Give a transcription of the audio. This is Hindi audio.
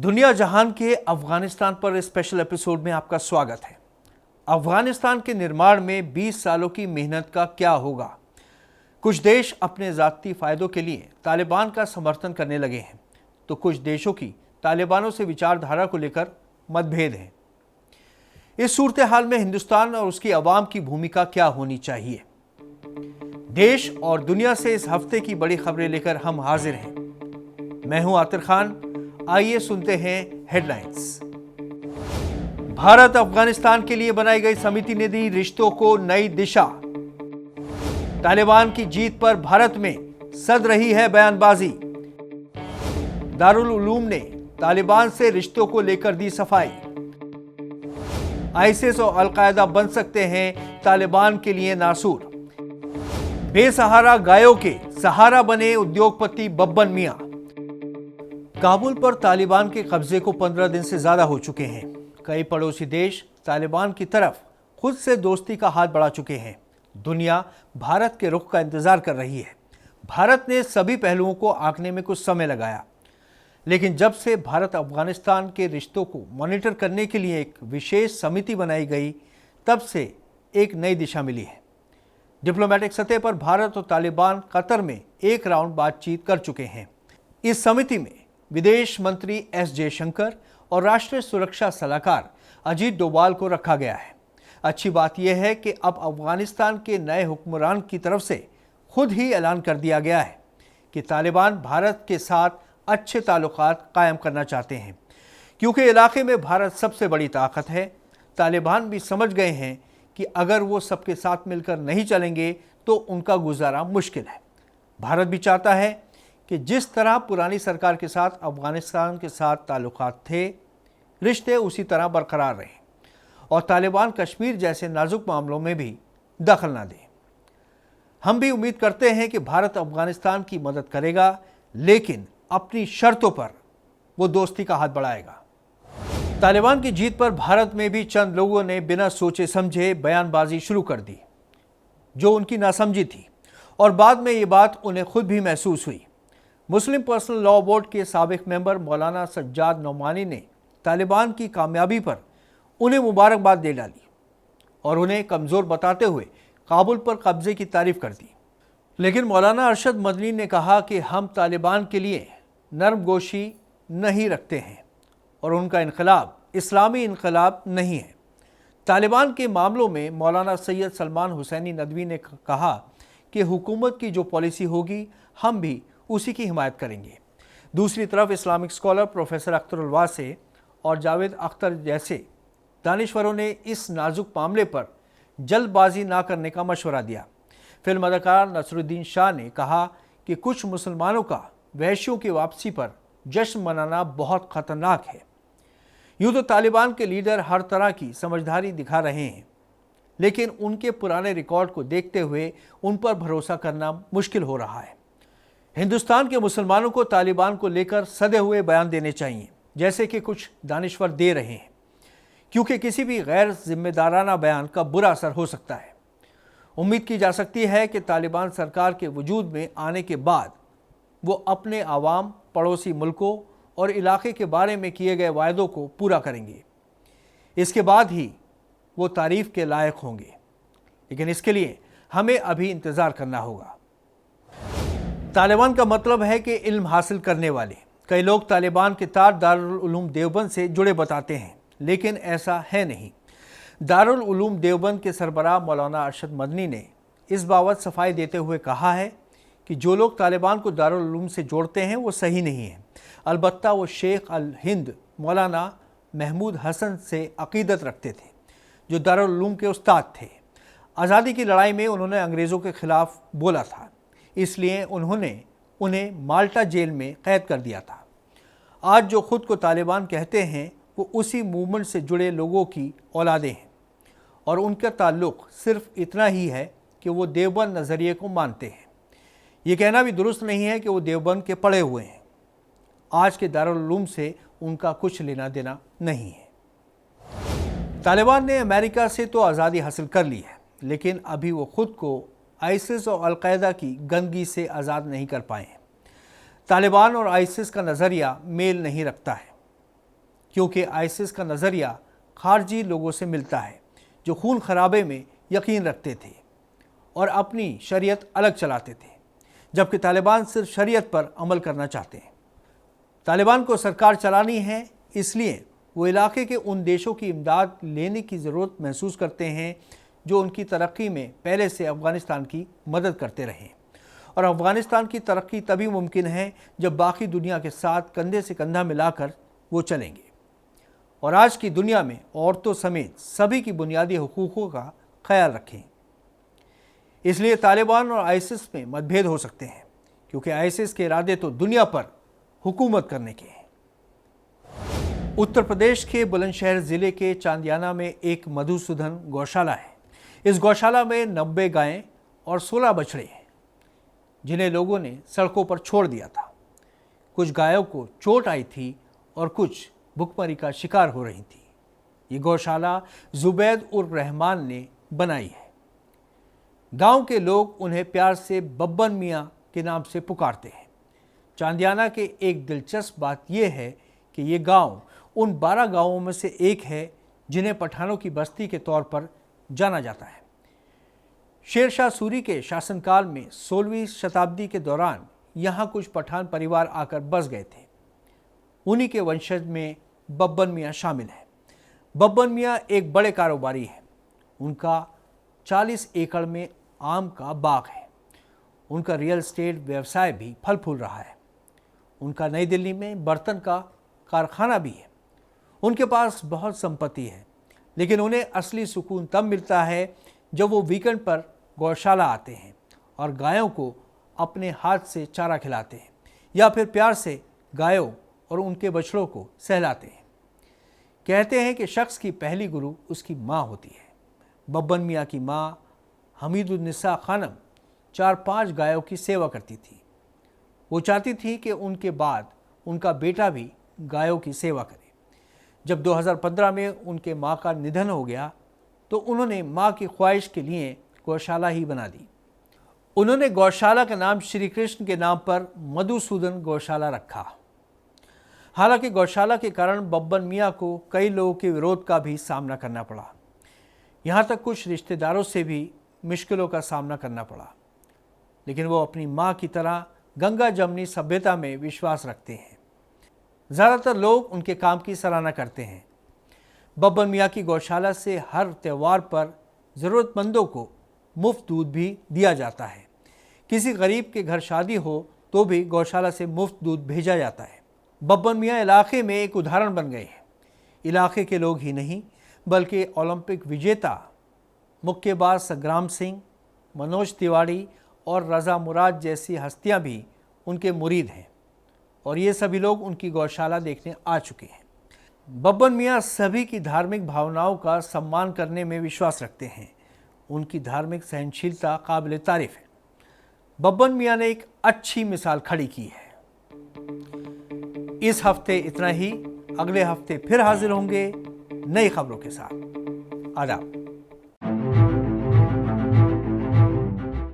दुनिया जहान के अफगानिस्तान पर स्पेशल एपिसोड में आपका स्वागत है। अफगानिस्तान के निर्माण में 20 सालों की मेहनत का क्या होगा? कुछ देश अपने ज़ाती फ़ायदों के लिए तालिबान का समर्थन करने लगे हैं, तो कुछ देशों की तालिबानों से विचारधारा को लेकर मतभेद हैं। इस सूरत हाल में हिंदुस्तान और उसकी आवाम की भूमिका क्या होनी चाहिए? देश और दुनिया से इस हफ्ते की बड़ी खबरें लेकर हम हाजिर हैं। मैं हूं आतिर खान। आइए सुनते हैं हेडलाइंस। भारत अफगानिस्तान के लिए बनाई गई समिति ने दी रिश्तों को नई दिशा। तालिबान की जीत पर भारत में सध रही है बयानबाजी। दारुल उलूम ने तालिबान से रिश्तों को लेकर दी सफाई। आईसिस और अलकायदा बन सकते हैं तालिबान के लिए नासूर। बेसहारा गायों के सहारा बने उद्योगपति बब्बन मियां। काबुल पर तालिबान के कब्जे को 15 दिन से ज्यादा हो चुके हैं। कई पड़ोसी देश तालिबान की तरफ खुद से दोस्ती का हाथ बढ़ा चुके हैं। दुनिया भारत के रुख का इंतजार कर रही है। भारत ने सभी पहलुओं को आंकने में कुछ समय लगाया, लेकिन जब से भारत अफगानिस्तान के रिश्तों को मॉनिटर करने के लिए एक विशेष समिति बनाई गई, तब से एक नई दिशा मिली है। डिप्लोमेटिक सतह पर भारत और तालिबान कतर में एक राउंड बातचीत कर चुके हैं। इस समिति में विदेश मंत्री एस जयशंकर और राष्ट्रीय सुरक्षा सलाहकार अजीत डोभाल को रखा गया है। अच्छी बात यह है कि अब अफगानिस्तान के नए हुक्मरान की तरफ से खुद ही ऐलान कर दिया गया है कि तालिबान भारत के साथ अच्छे ताल्लुकात कायम करना चाहते हैं, क्योंकि इलाके में भारत सबसे बड़ी ताकत है। तालिबान भी समझ गए हैं कि अगर वो सबके साथ मिलकर नहीं चलेंगे तो उनका गुजारा मुश्किल है। भारत भी चाहता है कि जिस तरह पुरानी सरकार के साथ अफगानिस्तान के साथ ताल्लुकात थे, रिश्ते उसी तरह बरकरार रहें और तालिबान कश्मीर जैसे नाजुक मामलों में भी दखल ना दें। हम भी उम्मीद करते हैं कि भारत अफगानिस्तान की मदद करेगा, लेकिन अपनी शर्तों पर वो दोस्ती का हाथ बढ़ाएगा। तालिबान की जीत पर भारत में भी चंद लोगों ने बिना सोचे समझे बयानबाजी शुरू कर दी, जो उनकी नासमझी थी, और बाद में ये बात उन्हें खुद भी महसूस हुई। मुस्लिम पर्सनल लॉ बोर्ड के साबिक मेंबर मौलाना सज्जाद नौमानी ने तालिबान की कामयाबी पर उन्हें मुबारकबाद दे डाली और उन्हें कमज़ोर बताते हुए काबुल पर कब्जे की तारीफ कर दी। लेकिन मौलाना अरशद मदनी ने कहा कि हम तालिबान के लिए नरम गोशी नहीं रखते हैं और उनका इनकलाब इस्लामी इनकलाब नहीं है। तालिबान के मामलों में मौलाना सैयद सलमान हुसैनी नदवी ने कहा कि हुकूमत की जो पॉलिसी होगी हम भी उसी की हिमायत करेंगे। दूसरी तरफ इस्लामिक स्कॉलर प्रोफेसर अख्तरुल वासे और जावेद अख्तर जैसे दानिश्वरों ने इस नाजुक मामले पर जल्दबाजी ना करने का मशवरा दिया। फिल्म अदाकार नसरुद्दीन शाह ने कहा कि कुछ मुसलमानों का वहशियों की वापसी पर जश्न मनाना बहुत ख़तरनाक है। यूँ तो तालिबान के लीडर हर तरह की समझदारी दिखा रहे हैं, लेकिन उनके पुराने रिकॉर्ड को देखते हुए उन पर भरोसा करना मुश्किल हो रहा है। हिंदुस्तान के मुसलमानों को तालिबान को लेकर सधे हुए बयान देने चाहिए, जैसे कि कुछ दानिश्वर दे रहे हैं, क्योंकि किसी भी गैर जिम्मेदाराना बयान का बुरा असर हो सकता है। उम्मीद की जा सकती है कि तालिबान सरकार के वजूद में आने के बाद वो अपने आवाम, पड़ोसी मुल्कों और इलाके के बारे में किए गए वायदों को पूरा करेंगे। इसके बाद ही वो तारीफ के लायक होंगे, लेकिन इसके लिए हमें अभी इंतज़ार करना होगा। तालिबान का मतलब है कि इल्म हासिल करने वाले। कई लोग तालिबान के तार दारुल उलूम देवबंद से जुड़े बताते हैं, लेकिन ऐसा है नहीं। दारुल उलूम देवबंद के सरबराह मौलाना अरशद मदनी ने इस बाबत सफाई देते हुए कहा है कि जो लोग तालिबान को दारुल उलूम से जोड़ते हैं वो सही नहीं है। अलबत्ता वो शेख अल हिंद मौलाना महमूद हसन से अकीदत रखते थे, जो दारुल उलूम के उस्ताद थे। आज़ादी की लड़ाई में उन्होंने अंग्रेज़ों के खिलाफ बोला था, इसलिए उन्होंने उन्हें माल्टा जेल में कैद कर दिया था। आज जो खुद को तालिबान कहते हैं वो उसी मूवमेंट से जुड़े लोगों की औलादें हैं, और उनका ताल्लुक़ सिर्फ इतना ही है कि वो देवबंद नज़रिए को मानते हैं। ये कहना भी दुरुस्त नहीं है कि वो देवबंद के पड़े हुए हैं। आज के दारुल उलूम से उनका कुछ लेना देना नहीं है। तालिबान ने अमेरिका से तो आज़ादी हासिल कर ली है, लेकिन अभी वो खुद को आईसिस और अलकायदा की गंदगी से आज़ाद नहीं कर पाए हैं। तालिबान और आईसिस का नज़रिया मेल नहीं रखता है। क्योंकि आईसिस का नज़रिया खारजी लोगों से मिलता है जो खून खराबे में यकीन रखते थे और अपनी शरीयत अलग चलाते थे, जबकि तालिबान सिर्फ शरीयत पर अमल करना चाहते हैं। तालिबान को सरकार चलानी है, इसलिए वो इलाके के उन देशों की इमदाद लेने की ज़रूरत महसूस करते हैं जो उनकी तरक्की में पहले से अफ़गानिस्तान की मदद करते रहे। और अफ़गानिस्तान की तरक्की तभी मुमकिन है जब बाकी दुनिया के साथ कंधे से कंधा मिलाकर वो चलेंगे और आज की दुनिया में औरतों समेत सभी की बुनियादी हुकूकों का ख्याल रखें। इसलिए तालिबान और आईसिस में मतभेद हो सकते हैं, क्योंकि आईसिस के इरादे तो दुनिया पर हुकूमत करने के हैं। उत्तर प्रदेश के बुलंदशहर ज़िले के चांदियाना में एक मधुसूदन गौशाला है। इस गौशाला में 90 गायें और 16 बछड़े हैं, जिन्हें लोगों ने सड़कों पर छोड़ दिया था। कुछ गायों को चोट आई थी और कुछ भुखमरी का शिकार हो रही थी। ये गौशाला जुबैद उर्फ रहमान ने बनाई है। गांव के लोग उन्हें प्यार से बब्बन मियाँ के नाम से पुकारते हैं। चांदियाना के एक दिलचस्प बात यह है कि ये गांव उन 12 गांवों में से एक है जिन्हें पठानों की बस्ती के तौर पर जाना जाता है। शेर शाह सूरी के शासनकाल में 16वीं शताब्दी के दौरान यहाँ कुछ पठान परिवार आकर बस गए थे। उन्हीं के वंशज में बब्बन मियाँ शामिल हैं। बब्बन मियाँ एक बड़े कारोबारी हैं। उनका 40 एकड़ में आम का बाग है। उनका रियल एस्टेट व्यवसाय भी फल फूल रहा है। उनका नई दिल्ली में बर्तन का कारखाना भी है। उनके पास बहुत संपत्ति है, लेकिन उन्हें असली सुकून तब मिलता है जब वो वीकेंड पर गौशाला आते हैं और गायों को अपने हाथ से चारा खिलाते हैं या फिर प्यार से गायों और उनके बछड़ों को सहलाते हैं। कहते हैं कि शख्स की पहली गुरु उसकी माँ होती है। बब्बन मियाँ की माँ हमीदुन्निसा खानम 4-5 गायों की सेवा करती थी। वो चाहती थी कि उनके बाद उनका बेटा भी गायों की सेवा करे। जब 2015 में उनके माँ का निधन हो गया तो उन्होंने माँ की ख्वाहिश के लिए गौशाला ही बना दी। उन्होंने गौशाला का नाम श्री कृष्ण के नाम पर मधुसूदन गौशाला रखा। हालांकि गौशाला के कारण बब्बन मियाँ को कई लोगों के विरोध का भी सामना करना पड़ा। यहाँ तक कुछ रिश्तेदारों से भी मुश्किलों का सामना करना पड़ा, लेकिन वो अपनी माँ की तरह गंगा जमनी सभ्यता में विश्वास रखते हैं। ज़्यादातर लोग उनके काम की सराहना करते हैं। बब्बन मियाँ की गौशाला से हर त्यौहार पर ज़रूरतमंदों को मुफ्त दूध भी दिया जाता है। किसी गरीब के घर शादी हो तो भी गौशाला से मुफ्त दूध भेजा जाता है। बब्बन मियाँ इलाके में एक उदाहरण बन गए हैं। इलाके के लोग ही नहीं बल्कि ओलंपिक विजेता मुक्केबाज संग्राम सिंह, मनोज तिवारी और रज़ा मुराद जैसी हस्तियां भी उनके मुरीद हैं और ये सभी लोग उनकी गौशाला देखने आ चुके हैं। बब्बन मियाँ सभी की धार्मिक भावनाओं का सम्मान करने में विश्वास रखते हैं। उनकी धार्मिक सहनशीलता काबिल तारीफ है। बब्बन मियाँ ने एक अच्छी मिसाल खड़ी की है। इस हफ्ते इतना ही। अगले हफ्ते फिर हाजिर होंगे नई खबरों के साथ। आदाब।